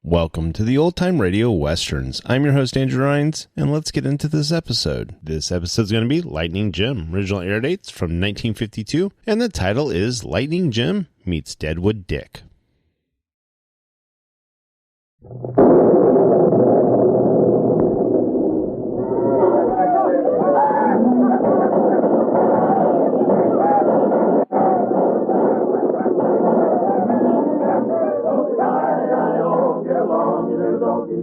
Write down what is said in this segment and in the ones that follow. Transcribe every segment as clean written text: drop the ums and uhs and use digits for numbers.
Welcome to the Old Time Radio Westerns. I'm your host, Andrew Rhines, and let's get into this episode. This episode's going to be Lightning Jim. Original air dates from 1952, and the title is Lightning Jim Meets Deadwood Dick.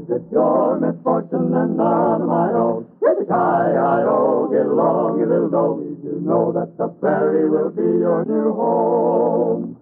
It's your misfortune and none of my own. Yippee-ki-yi-o, get along, you little doggies. You know that the prairie will be your new home.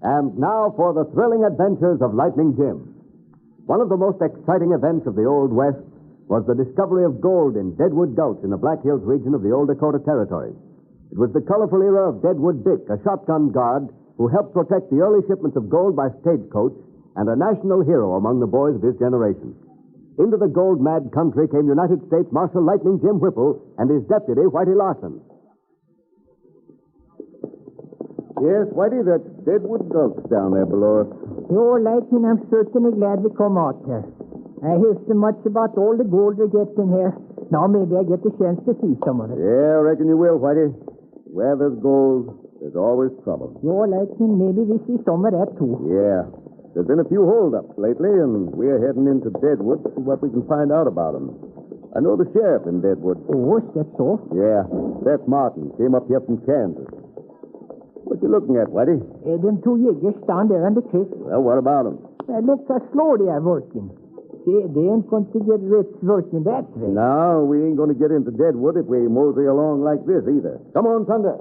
And now for the thrilling adventures of Lightning Jim. One of the most exciting events of the Old West was the discovery of gold in Deadwood Gulch in the Black Hills region of the Old Dakota Territory. It was the colorful era of Deadwood Dick, a shotgun guard who helped protect the early shipments of gold by stagecoach and a national hero among the boys of his generation. Into the gold-mad country came United States Marshal Lightning Jim Whipple and his deputy, Whitey Larson. Yes, Whitey, that's Deadwood Gulch down there below us. You're Lightning, I'm certainly glad we come out here. I hear so much about all the gold we're getting here. Now maybe I get the chance to see some of it. Yeah, I reckon you will, Whitey. Where there's gold, there's always trouble. You're Lightning, maybe we see some of that too. Yeah. There's been a few holdups lately, and we're heading into Deadwood to see what we can find out about them. I know the sheriff in Deadwood. Oh, is that so? Yeah, Seth Martin came up here from Kansas. What you looking at, Whitey? Them two yiggers down there on the cliff. Well, what about them? Look how slow they are working. They ain't going to get rich working that way. No, we ain't going to get into Deadwood if we mosey along like this either. Come on, Thunder.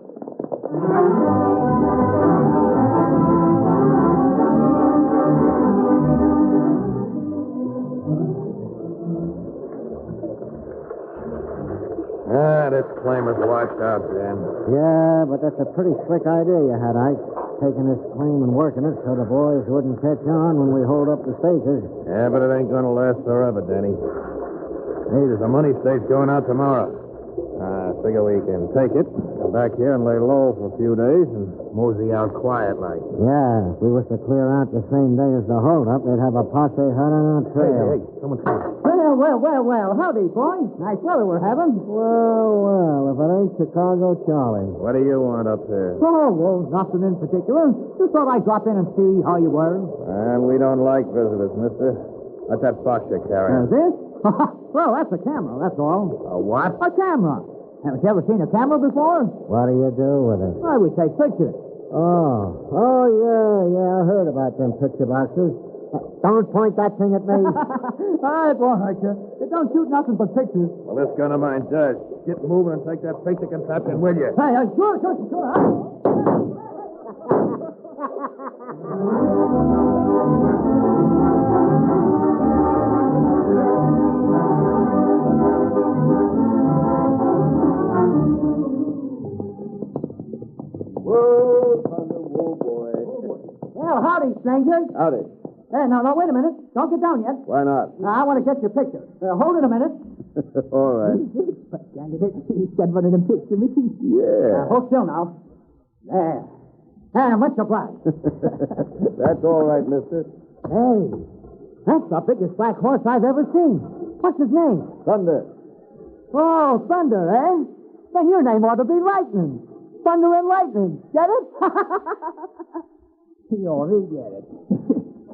This claimer's washed out, Dan. Yeah, but that's a pretty slick idea you had, Ike. Taking this claim and working it so the boys wouldn't catch on when we hold up the stages. Yeah, but it ain't gonna last forever, Danny. Hey, there's a money stage going out tomorrow. I figure we can take it, come back here and lay low for a few days and mosey out quiet like. Yeah, if we was to clear out the same day as the holdup, they'd have a posse hot on our trail. Hey, someone's coming. Well, howdy, boys. Nice weather we're having. Well, if it ain't Chicago Charlie. What do you want up there? Oh, well, nothing in particular. Just thought I'd drop in and see how you were. And we don't like visitors, mister. That's that box you're carrying. This? Well, that's a camera, that's all. A what? A camera. Haven't you ever seen a camera before? What do you do with it? Why, we take pictures. Oh, yeah, I heard about them picture boxes. Don't point that thing at me. It won't hurt you. It don't shoot nothing but pictures. Well, this gun of mine does. Get moving and take that basic contraption with you. Hey, sure. Whoa, Thunder, whoa, boy. Well, howdy, strangers. Howdy. Hey, now, wait a minute. Don't get down yet. Why not? I want to get your picture. Hold it a minute. All right. He's got one of them picture machines. Yeah. Hold still now. There. Much obliged. That's all right, mister. Hey, that's the biggest black horse I've ever seen. What's his name? Thunder. Oh, Thunder, eh? Then your name ought to be Lightning. Thunder and Lightning. Get it? You already get it.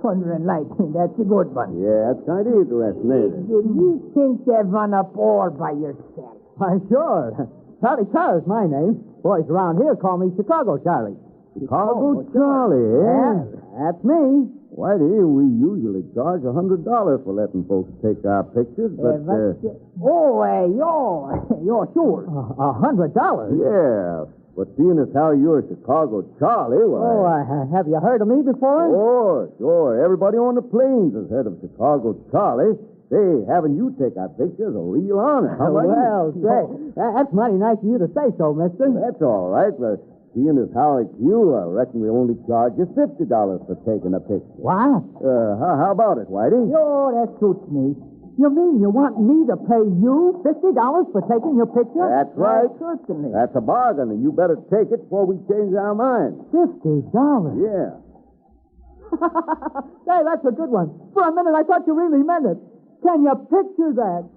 Thunder and Lightning, that's a good one. Yeah, that's kind of interesting, isn't it? You think they've run up all by yourself? Why, sure. Charlie Carr's my name. Boys around here call me Chicago Charlie. Chicago Charlie, eh? Yeah, that's me. Whitey, we usually charge $100 for letting folks take our pictures, but... You're sure. $100? Yeah, but seeing as how you're Chicago Charlie, why... Have you heard of me before? Sure. Everybody on the plains has heard of Chicago Charlie. Say, having you take our pictures is a real honor. Well, say, that's mighty nice of you to say so, mister. That's all right, but seeing as how it's you, I reckon we only charge you $50 for taking a picture. What? How about it, Whitey? Oh, that suits me. You mean you want me to pay you $50 for taking your picture? That's right. Certainly. That's a bargain, and you better take it before we change our minds. $50? Yeah. Say, that's a good one. For a minute, I thought you really meant it. Can you picture that?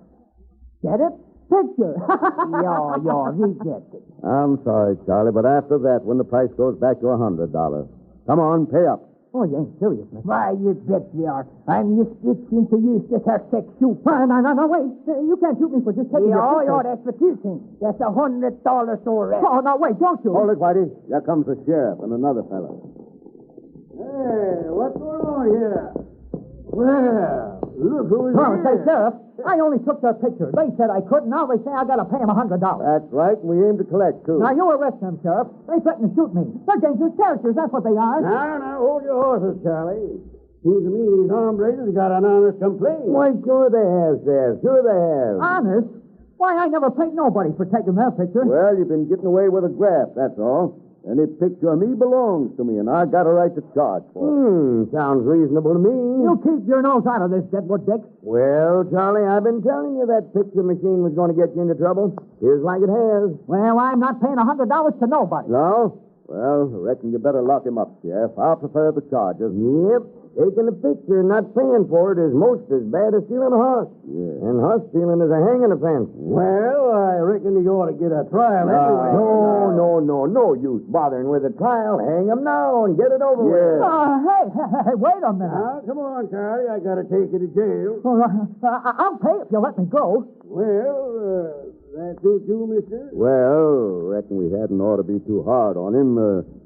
Get it? Picture. We get it. I'm sorry, Charlie, but after that, when the price goes back to $100. Come on, pay up. Oh, you ain't serious, mister. Why, you bet we are. I'm just itching to use this here sex shoot. No, wait. You can't shoot me for just taking your picture. That's what you think. That's $100 so rest. Oh, no, wait, don't you? Hold it, Whitey. Here comes the sheriff and another fellow. Hey, what's going on here? Well, look who's here. Say, Sheriff, I only took their picture. They said I couldn't. Now they say I got to pay them $100. That's right, and we aim to collect, too. Now, you arrest them, Sheriff. They threaten to shoot me. They're dangerous characters. That's what they are. Now, hold your horses, Charlie. Seems to me these hombres have got an honest complaint. Why, sure they have, Sheriff. Sure they have. Honest? Why, I never paid nobody for taking their picture. Well, you've been getting away with a graft, that's all. Any picture of me belongs to me, and I got a right to charge for it. Sounds reasonable to me. You keep your nose out of this, Deadwood Dick. Well, Charlie, I've been telling you that picture machine was going to get you into trouble. Here's like it has. Well, I'm not paying $100 to nobody. No? Well, I reckon you better lock him up, Sheriff. I'll prefer the charges. Yep. Taking a picture and not paying for it is most as bad as stealing a horse. Yeah. And horse stealing is a hanging offense. Well, I reckon you ought to get a trial anyway. No use bothering with a trial. Hang him now and get it over with. Hey, wait a minute. Now, come on, Charlie. I got to take you to jail. I'll pay if you let me go. Well, that suits you, mister? Well, reckon we hadn't ought to be too hard on him.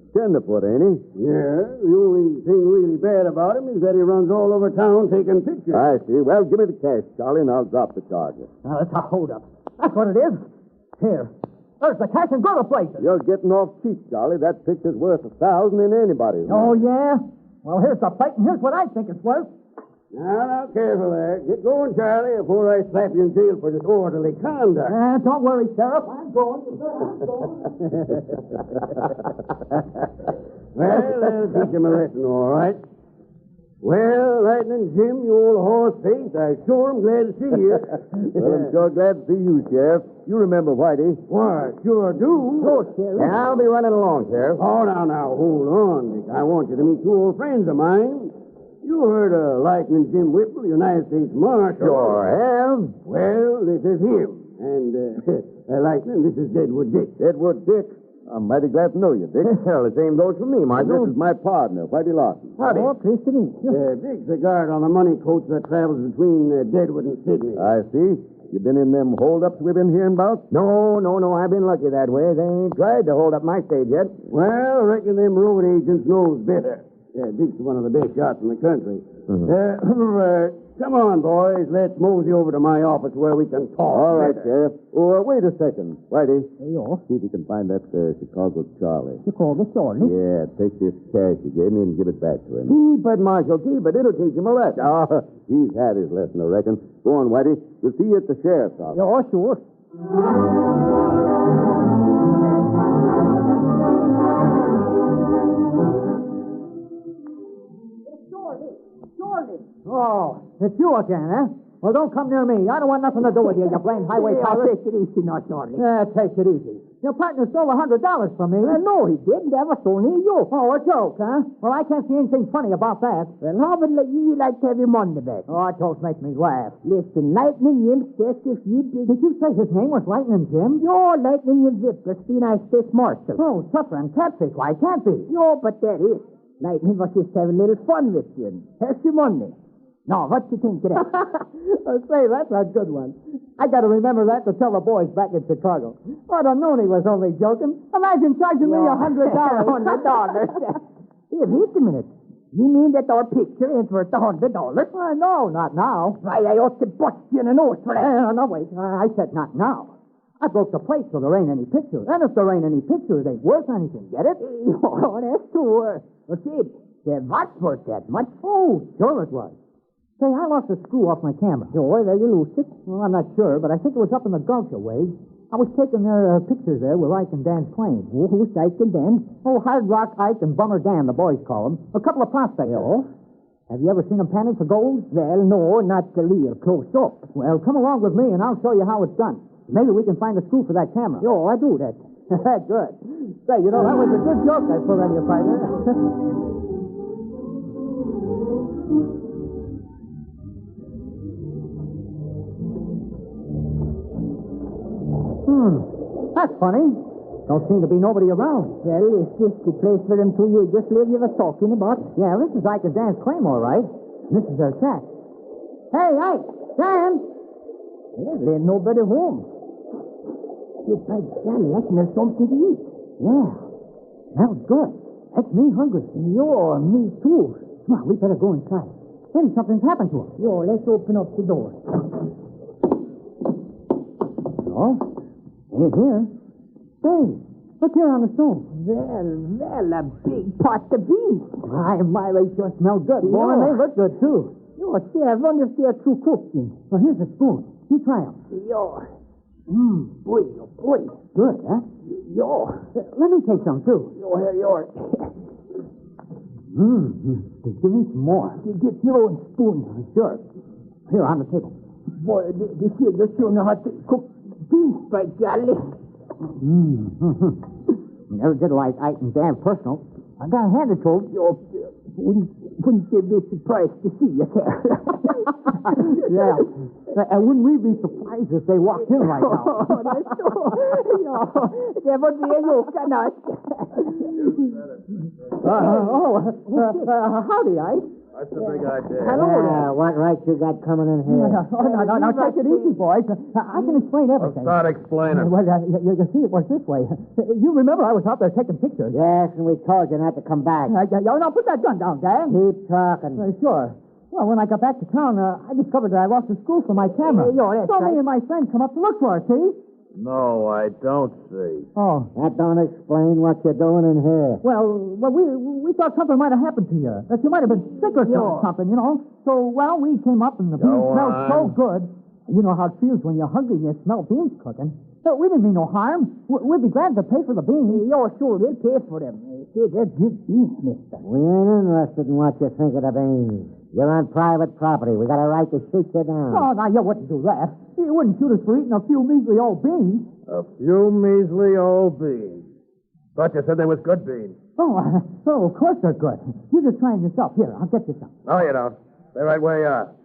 Tenderfoot, ain't he? Yeah. The only thing really bad about him is that he runs all over town taking pictures. I see. Well, give me the cash, Charlie, and I'll drop the charges. Now, that's a hold-up. That's what it is. Here. There's the cash and go to places. You're getting off cheap, Charlie. That picture's worth $1,000 in anybody's. Oh, yeah? Well, here's the plate, and here's what I think it's worth. Now, careful there. Get going, Charlie, before I slap you in jail for disorderly conduct. Don't worry, Sheriff. I'm going. Well, that'll teach him a lesson, all right. Well, Lightning Jim, you old horse face, I sure am glad to see you. Well, I'm sure glad to see you, Sheriff. You remember Whitey. Why, sure do. Oh, Sheriff. And I'll be running along, Sheriff. Oh, now, hold on, Dick. I want you to meet two old friends of mine. You heard of Lightning Jim Whipple, United States Marshal. Sure have. Well, this is him. And, Lightning, this is Deadwood Dick. Deadwood Dick. I'm mighty glad to know you, Dick. Well, the same goes for me, Marshal. This is my partner, Whitey Lawson. Howdy. Oh, pleased to meet you. Dick's the guard on the money coach that travels between Deadwood and Sydney. I see. You been in them holdups we've been hearing about? No. I've been lucky that way. They ain't tried to hold up my stage yet. Well, I reckon them road agents knows better. Dick's one of the best shots in the country. Come on, boys. Let's mosey over to my office where we can talk. All right, Sheriff. Oh, wait a second. Whitey. Yeah. See if you can find that Chicago Charlie. Chicago Charlie? Yeah, take this cash you gave me and give it back to him. Keep it, Marshal. Keep it. It'll teach him a lesson. Oh, he's had his lesson, I reckon. Go on, Whitey. We'll see you at the sheriff's office. Yeah, sure. Oh, it's you again, eh? Well, don't come near me. I don't want nothing to do with you, you blamed highway cop. Take it easy, now, Charlie. Take it easy. Your partner stole $100 from me. No, he didn't. That was only you. Oh, a joke, huh? Well, I can't see anything funny about that. Well, how would you like to have your money back? Oh, don't make me laugh. Listen, Lightning Jim says if you did you say his name was Lightning Jim? You're Lightning Jim Zipper, United States Marshal. Oh, suffering catfish. Why can't be? Yo, but that is. Lightning was just having a little fun with you. Here's your money. No, what you think of that? Say, that's a good one. I got to remember that to tell the boys back in Chicago. I'd have known he was only joking. Imagine charging me $100. $100. Here, wait a minute. You mean that our picture ain't worth $100? No, not now. Why, I ought to bust you in the nose for that. No, wait. I said not now. I broke the plate so there ain't any picture. And if there ain't any picture, it ain't worth anything, get it? Oh, that's too well, kid, that was worth that much? Oh, sure it was. Say, I lost a screw off my camera. Sure, there you lost it. Well, I'm not sure, but I think it was up in the Gulf away. I was taking their pictures there with Ike and Dan's plane. Who's Ike and Dan? Oh, Hard Rock Ike and Bummer Dan, the boys call them. A couple of prospectors. Oh? Have you ever seen them panning for gold? Well, no, not real close up. Well, come along with me, and I'll show you how it's done. Maybe we can find a screw for that camera. Yo, I do that. Good. Say, you know, that was a good joke I put on your partner. That's funny. Don't seem to be nobody around. Well, is this the place for them two you just live you were talking about? Yeah, this is Ike and Dan's claim, all right. This is their shack. Hey, Ike! Dan! Well, there ain't nobody home. It's by Sally, I smell something to eat. Yeah. Smells good. Makes me hungry. Yo, me too. Come on, we better go inside. Maybe something's happened to him. Yo, let's open up the door. No? Ain't here. Hey, look here on the stove. Well, a big pot of beans. My, they sure smell good. Boy, and they look good, too. Yo, see, I wonder if they're too cooked. Well, here's a spoon. You try them. Yo. Boy, oh, boy. Good, huh? Yo. Let me take some, too. Yo, here yours. Give me some more. You get your own spoon. Sure. Here, on the table. Boy, this here, you sure know how to cook beans, by golly. Never did like Ike and Dan personal. I got a hand it to him. Yo, wouldn't you be surprised to see you there? Yeah. And wouldn't we be surprised if they walked in right now? Oh, that's so. Yo, there would be a yoke on us. Howdy, Ike. That's a big idea. Hello there. What right you got coming in here? No, take it easy, boys. I can explain everything. Start explaining. Well, you see, it was this way. You remember I was out there taking pictures. Yes, and we told you not to come back. Now, put that gun down, Dan. Keep talking. Sure. Well, when I got back to town, I discovered that I lost a screw for my camera. So me and my friend come up to look for it, see? No, I don't see. Oh. That don't explain what you're doing in here. Well, we thought something might have happened to you. That you might have been sick or something, you know. So, we came up and the beans smelled so good. You know how it feels when you're hungry and you smell beans cooking. So we didn't mean no harm. We'd be glad to pay for the beans. Sure, we'll pay for them. See, they're good beans, mister. We ain't interested in what you think of the beans. You're on private property. We got a right to shoot you down. Oh, now, you wouldn't do that. You wouldn't shoot us for eating a few measly old beans. A few measly old beans. Thought you said they was good beans. Oh, of course they're good. You just try them yourself. Here, I'll get you some. No, you don't. Stay right where you are.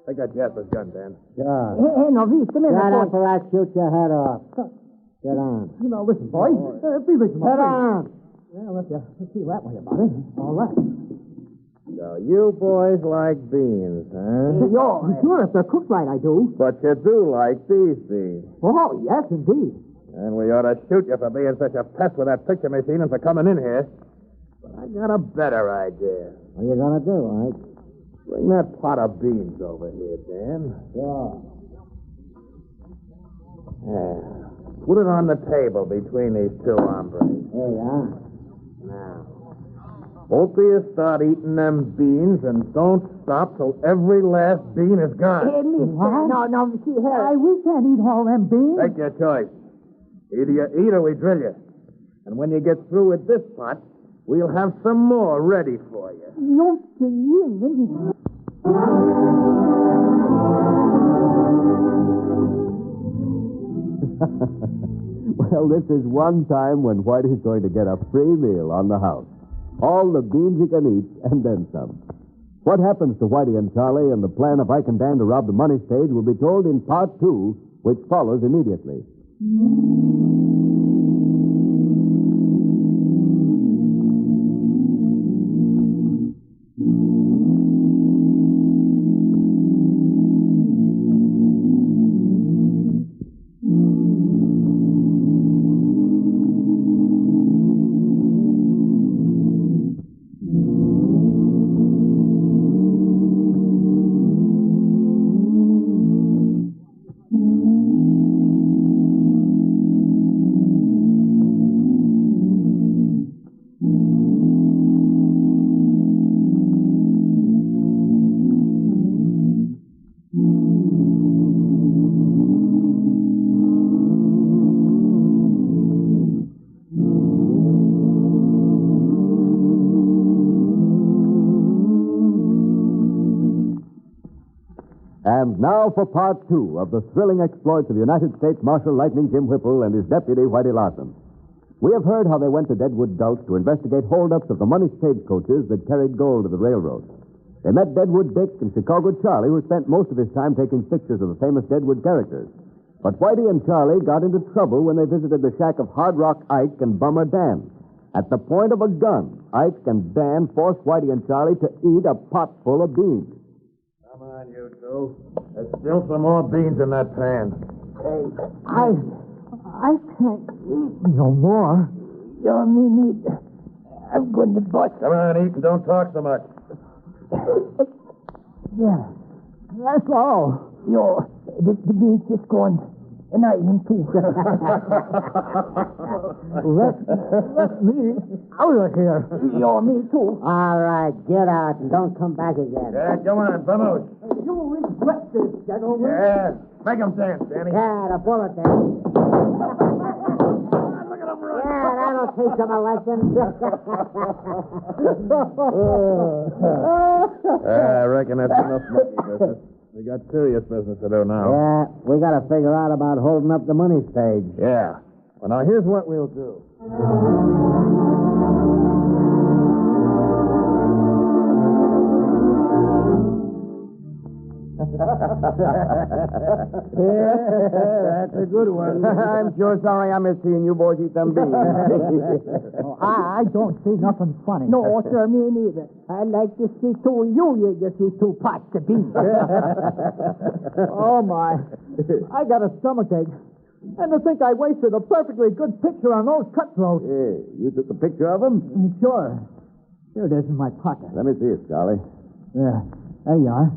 Take that Jasper's gun, Dan. Sure. Hey, no, come in. Shut up or I'll shoot your head off. Sit down. You know, listen, boys. Be reasonable. Sit down. Well, if you feel that way about it, all right. So you boys like beans, huh? Sure, if they're cooked right, I do. But you do like these beans. Oh, yes, indeed. And we ought to shoot you for being such a pest with that picture machine and for coming in here. But I got a better idea. What are you going to do, Ike? Bring that pot of beans over here, Dan. Sure. Yeah. Put it on the table between these two hombres. There you are. Now, both of you start eating them beans and don't stop till every last bean is gone. Hey, mister. No, see here. We can't eat all them beans. Take your choice. Either you eat or we drill you. And when you get through with this pot, we'll have some more ready for you. Well, this is one time when Whitey's going to get a free meal on the house. All the beans he can eat, and then some. What happens to Whitey and Charlie and the plan of Ike and Dan to rob the money stage will be told in Part 2, which follows immediately. And now for part 2 of the thrilling exploits of United States Marshal Lightning Jim Whipple and his deputy, Whitey Larson. We have heard how they went to Deadwood Gulch to investigate holdups of the money stagecoaches that carried gold to the railroad. They met Deadwood Dick and Chicago Charlie, who spent most of his time taking pictures of the famous Deadwood characters. But Whitey and Charlie got into trouble when they visited the shack of Hard Rock Ike and Bummer Dan. At the point of a gun, Ike and Dan forced Whitey and Charlie to eat a pot full of beans. Come on, you two. There's still some more beans in that pan. I can't eat no more. You mean I'm going to bust. Come on, eat and don't talk so much. Yeah, that's all. The beans just going, and I eat too. Let me out of here. Me too. All right, get out and don't come back again. Yeah, come on, vamos. You regret this, gentlemen. Yeah, make them dance, Danny. Yeah, the bullet there. Yeah, that'll teach them a lesson. I reckon that's enough monkey business. We got serious business to do now. Yeah, we got to figure out about holding up the money stage. Yeah. Well, now, here's what we'll do. That's a good one. I'm sure sorry I missed seeing you boys eat them beans. I don't see nothing funny. No, sir, me neither. I'd like to see two of you see two pots of beans. Oh, my. I got a stomachache. And to think I wasted a perfectly good picture on those cutthroats. Hey, you took a picture of them? Sure. Here it is in my pocket. Let me see it, Charlie. Yeah, there you are.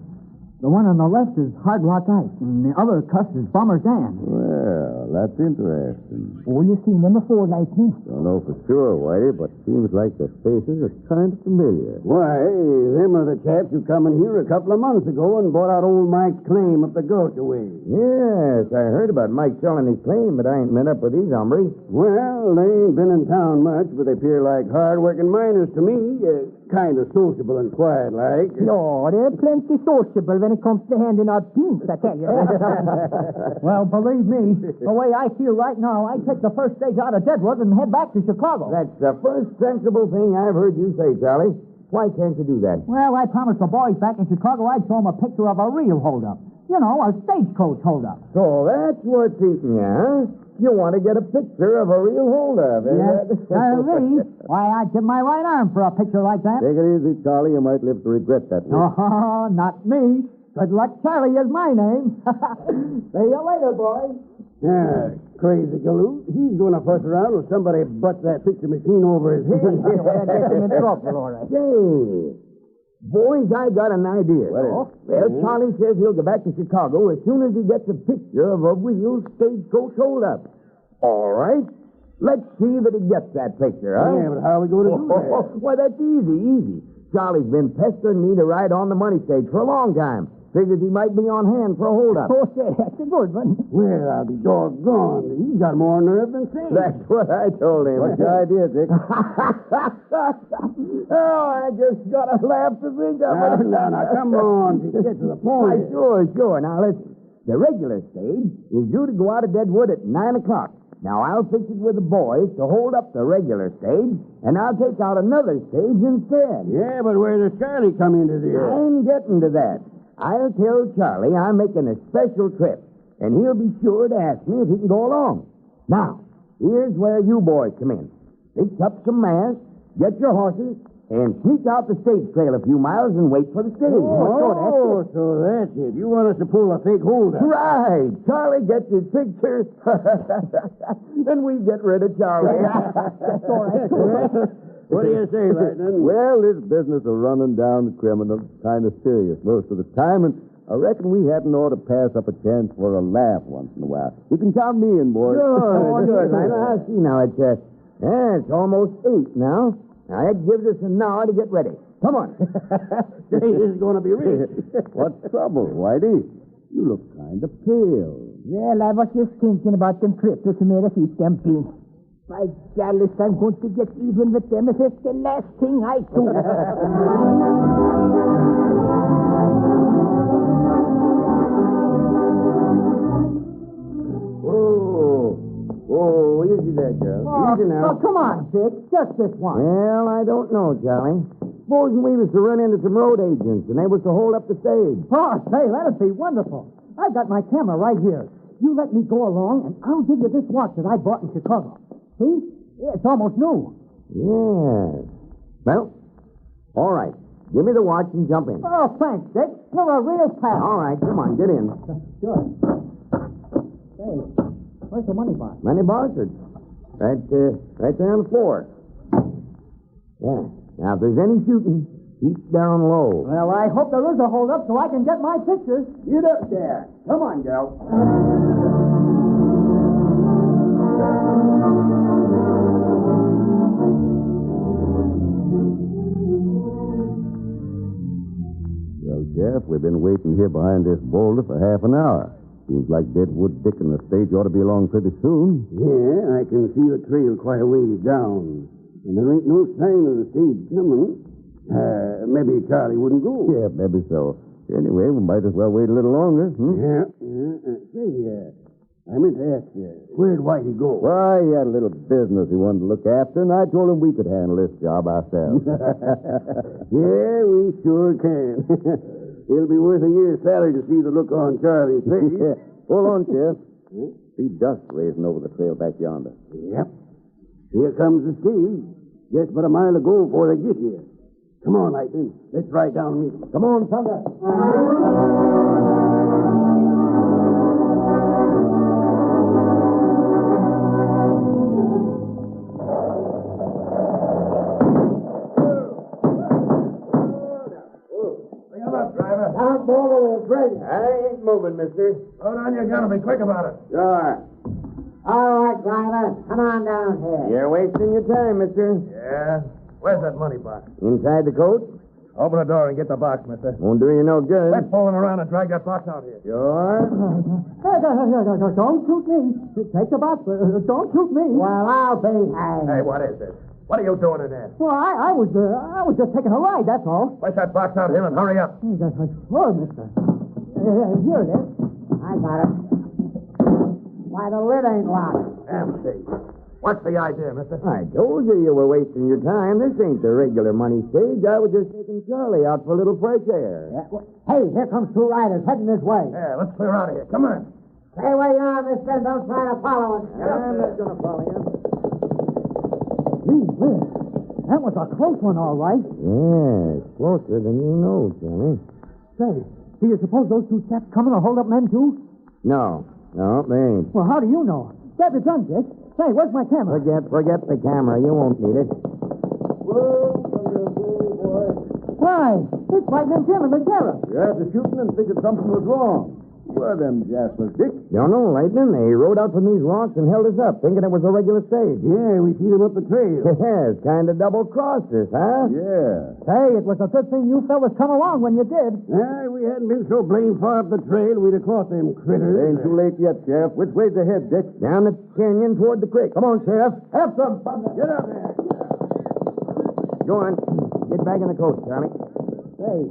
The one on the left is Hard Rock Ike, and the other cuss is Bomber Dan. Well, that's interesting. Oh, you seen them before, Lightning? Don't know for sure, Whitey, but seems like the faces are kind of familiar. Why, them are the chaps who come in here a couple of months ago and bought out old Mike's claim up the gulch away. Yes, I heard about Mike selling his claim, but I ain't met up with these hombres. Well, they ain't been in town much, but they appear like hard-working miners to me. Kind of sociable and quiet like. No, they're plenty sociable when it comes to handing out beans, I tell you. Well, believe me, the way I feel right now, I take the first stage out of Deadwood and head back to Chicago. That's the first sensible thing I've heard you say, Charlie. Why can't you do that? Well, I promised the boys back in Chicago I'd show them a picture of a real holdup. You know, a stagecoach holdup. So that's what's eating you, huh? You want to get a picture of a real holdup, eh? Yes, sirree. Why, I'd give my right arm for a picture like that. Take it easy, Charlie. You might live to regret that. Oh, not me. Good luck, Charlie is my name. See you later, boys. Yeah, crazy galoot. He's going to fuss around when somebody butts that picture machine over his head. That gets him in trouble, all right. Say, boys, I got an idea. What is it? Well, Charlie says he'll go back to Chicago as soon as he gets a picture of a real stagecoach holdup. All right. Let's see that he gets that picture, huh? Yeah, but how are we going to do that? Why, that's easy. Charlie's been pestering me to ride on the money stage for a long time. Figured he might be on hand for a holdup. Oh, say, that's a good one. Well, I'll be doggone. He's got more nerve than sense. That's what I told him. What's your idea, Dick? Oh, I just got a laugh to think of it. Now, come on. Just get to the point. Sure. Now, listen. The regular stage is due to go out of Deadwood at 9 o'clock. Now, I'll fix it with the boys to hold up the regular stage, and I'll take out another stage instead. Yeah, but where does Charlie come into this? I'm getting to that. I'll tell Charlie I'm making a special trip, and he'll be sure to ask me if he can go along. Now, here's where you boys come in. Fix up some masts, get your horses, and sneak out the stage trail a few miles and wait for the stage. So that's it. You want us to pull a fake holdup. Right. Charlie gets his picture, and we get rid of Charlie. That's all right. What do you say, Lightning? Well, this business of running down the criminals is kind of serious most of the time, and I reckon we hadn't ought to pass up a chance for a laugh once in a while. You can count me in, boys. Good. I see now. It's almost 8 now. Now, that gives us an hour to get ready. Come on. This is going to be rich. What's trouble, Whitey? You look kind of pale. Well, I was just thinking about them cripples who made us eat them beans. My Dallas, I'm going to get even with them if it's the last thing I do. Whoa, easy there, girl. Easy now. come on, Dick. Just this one. Well, I don't know, Charlie. Supposing we was to run into some road agents and they was to hold up the stage. Oh, say, that'd be wonderful. I've got my camera right here. You let me go along, and I'll give you this watch that I bought in Chicago. See? It's almost new. Yes. Well, all right. Give me the watch and jump in. Oh, thanks, Dick. You're a real pal. All right, come on, get in. Sure. Hey, where's the money box? Money box? It's right there on the floor. Yeah. Now, if there's any shooting, keep down low. Well, I hope there is a holdup so I can get my pictures. Get up there. Come on, girl. Well, Sheriff, we've been waiting here behind this boulder for half an hour. Seems like Deadwood Dick and the stage ought to be along pretty soon. Yeah, I can see the trail quite a ways down. And there ain't no sign of the stage coming. Maybe Charlie wouldn't go. Yeah, maybe so. Anyway, we might as well wait a little longer. Yeah. Say, I meant to ask you, where'd Whitey go? Why, he had a little business he wanted to look after, and I told him we could handle this job ourselves. Yeah, we sure can. It'll be worth a year's salary to see the look on Charlie's face. Hold on, Sheriff. See dust raising over the trail back yonder. Yep. Here comes the stage. Just but a mile to go before they get here. Come on, Lightning. Let's ride down and meet them. Come on, Thunder. Don't ball away, Fred. I ain't moving, mister. Hold on, you gotta be quick about it. Sure. All right, driver. Come on down here. You're wasting your time, mister. Yeah? Where's that money box? Inside the coat? Open the door and get the box, mister. Won't do you no good. Quit fooling around and drag that box out here. Sure. Don't shoot me. Take the box. Don't shoot me. Well, I'll be hanged. Hey, what is this? What are you doing in there? Well, I was just taking a ride, that's all. Place that box out here and hurry up. Sure, mister. Here it is. I got it. Why, the lid ain't locked. Empty. What's the idea, mister? I told you were wasting your time. This ain't the regular money stage. I was just taking Charlie out for a little fresh air. Hey, here comes two riders heading this way. Yeah, let's clear out of here. Come on. Stay where you are, mister. Don't try to follow us. I'm not going to follow you. Gee whiz. That was a close one, all right. Yeah, it's closer than you know, Johnny. Say, do you suppose those two chaps coming to hold up men, too? No, they ain't. Well, how do you know? Grab your gun, Dick. Say, where's my camera? Forget the camera. You won't need it. Why, it's Lightning Jim and the sheriff. You had the shooting and figured something was wrong. Where are them Jaspers, Dick? Don't know, Lightning. They rode out from these rocks and held us up, thinking it was a regular stage. Yeah, we seen them up the trail. Yes, kind of double-crossed us, huh? Yeah. Hey, it was a good thing you fellas come along when you did. We hadn't been so blame far up the trail, we'd have caught them critters. Ain't too late yet, Sheriff. Which way's ahead, Dick? Down the canyon toward the creek. Come on, Sheriff. Have some fun. Get up there. Go on. Get back in the coat, Charlie. Hey,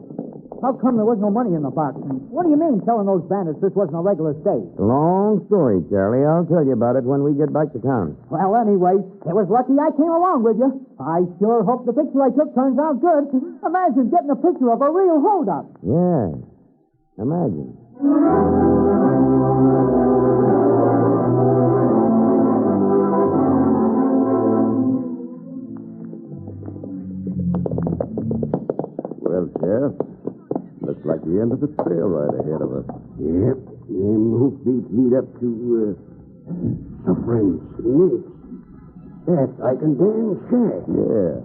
how come there was no money in the box? What do you mean telling those bandits this wasn't a regular stage? Long story, Charlie. I'll tell you about it when we get back to town. Well, anyway, it was lucky I came along with you. I sure hope the picture I took turns out good. Imagine getting a picture of a real holdup. Yeah. Imagine. Well, Sheriff, looks like the end of the trail right ahead of us. Yep. Them hoofbeats lead up to, suffering snakes. That's like a damn shack. Yeah.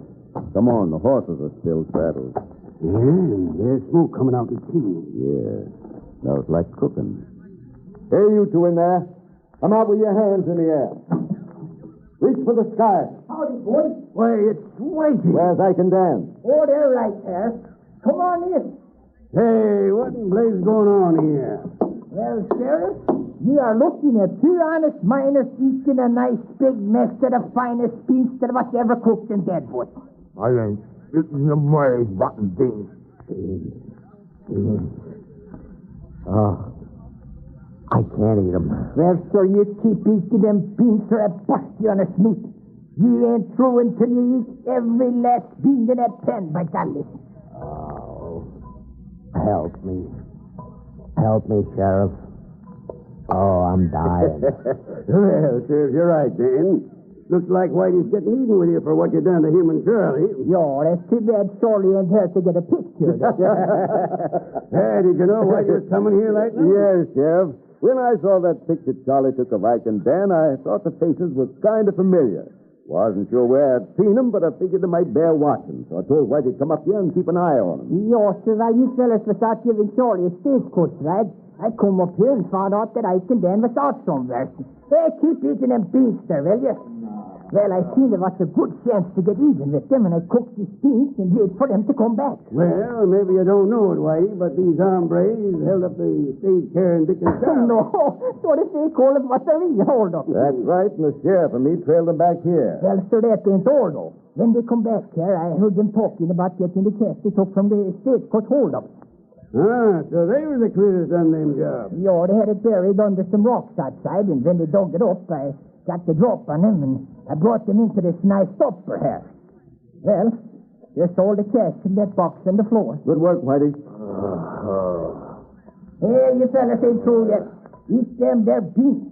Come on, the horses are still saddled. Yeah, and there's smoke coming out the chimney. Yeah. Smells like cooking. Hey, you two in there. Come out with your hands in the air. Reach for the sky. Howdy, boys. Why, it's Whitey. Where's Ike and Dan? Oh, they're right there. Come on in. Hey, what in blazes going on here? Well, Sheriff, you are looking at two honest miners eating a nice big mess of the finest beef that was ever cooked in Deadwood. I ain't eating them way rotten beans. I can't eat them. Well, so you keep eating them beans or I bust you on a snoot. You ain't through until you eat every last bean in that pan, by golly. Oh, help me. Help me, Sheriff. Oh, I'm dying. Well, Sheriff, you're right, Dan. Looks like Whitey's getting even with you for what you done to him and Curly. Yo, that's too bad Shorty ain't here to get a picture. Hey, did you know Whitey was coming here like that? Yes, Sheriff. When I saw that picture Charlie took of Ike and Dan, I thought the faces were kind of familiar. Wasn't sure where I'd seen them, but I figured they might bear watching. So I told Whitey to come up here and keep an eye on them. Yo, sir, you fellas was out giving Shorty a stagecoach ride. I come up here and found out that Ike and Dan was out somewhere. Hey, keep eating them beans, sir, will you? Well, I seen there was a good chance to get even with them, and I cooked these beans and waited for them to come back. Well, maybe you don't know it, Whitey, but these hombres held up the stage carrying Dick and Charlie. No, what if they call it what they really hold up? That's right, and the sheriff and me trailed them back here. Well, sir, that ain't all, though. When they come back here, I heard them talking about getting the cash they took from the stagecoach hold-up. Ah, so they were the critters done them jobs. Yeah, they had it buried under some rocks outside, and when they dug it up, I got the drop on them, and I brought them into this nice upper here. Well, there's all the cash in that box on the floor. Good work, Whitey. Here, you fellas ain't through yet. Eat them, they're beans.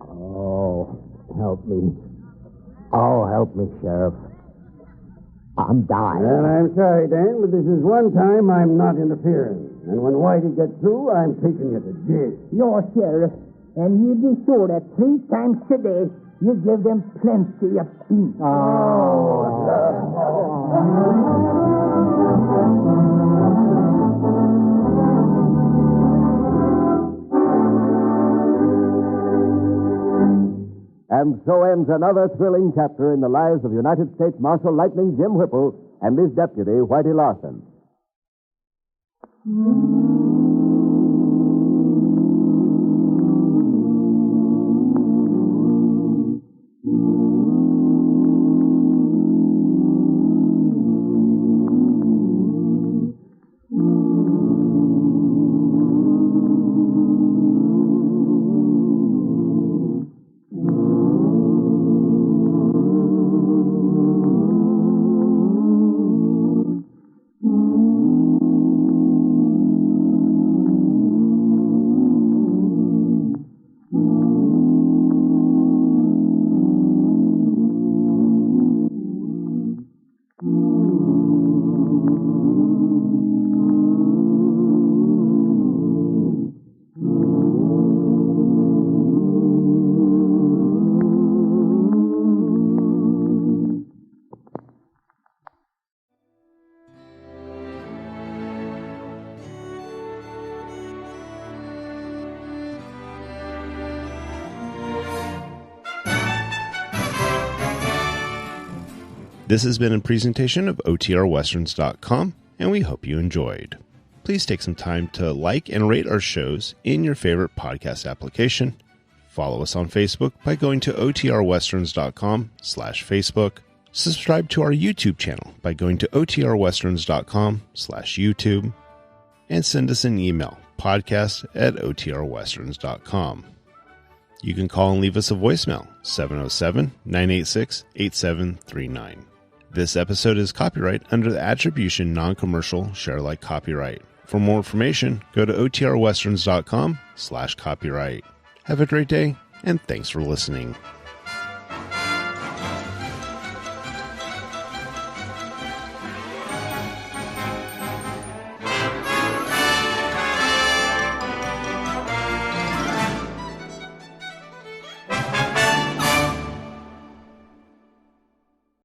Oh, help me. Oh, help me, Sheriff. I'm dying. Well, I'm sorry, Dan, but this is one time I'm not interfering. And when Whitey gets through, I'm taking you to jail. You're sheriff, and you be sure that 3 times a day you give them plenty of beans. And so ends another thrilling chapter in the lives of United States Marshal Lightning Jim Whipple and his deputy, Whitey Larson. This has been a presentation of OTRWesterns.com, and we hope you enjoyed. Please take some time to like and rate our shows in your favorite podcast application. Follow us on Facebook by going to OTRWesterns.com/Facebook. Subscribe to our YouTube channel by going to OTRWesterns.com/YouTube. And send us an email, podcast@OTRWesterns.com. You can call and leave us a voicemail, 707-986-8739. This episode is copyright under the Attribution Non-Commercial Share Alike copyright. For more information, go to OTRWesterns.com/copyright. Have a great day, and thanks for listening.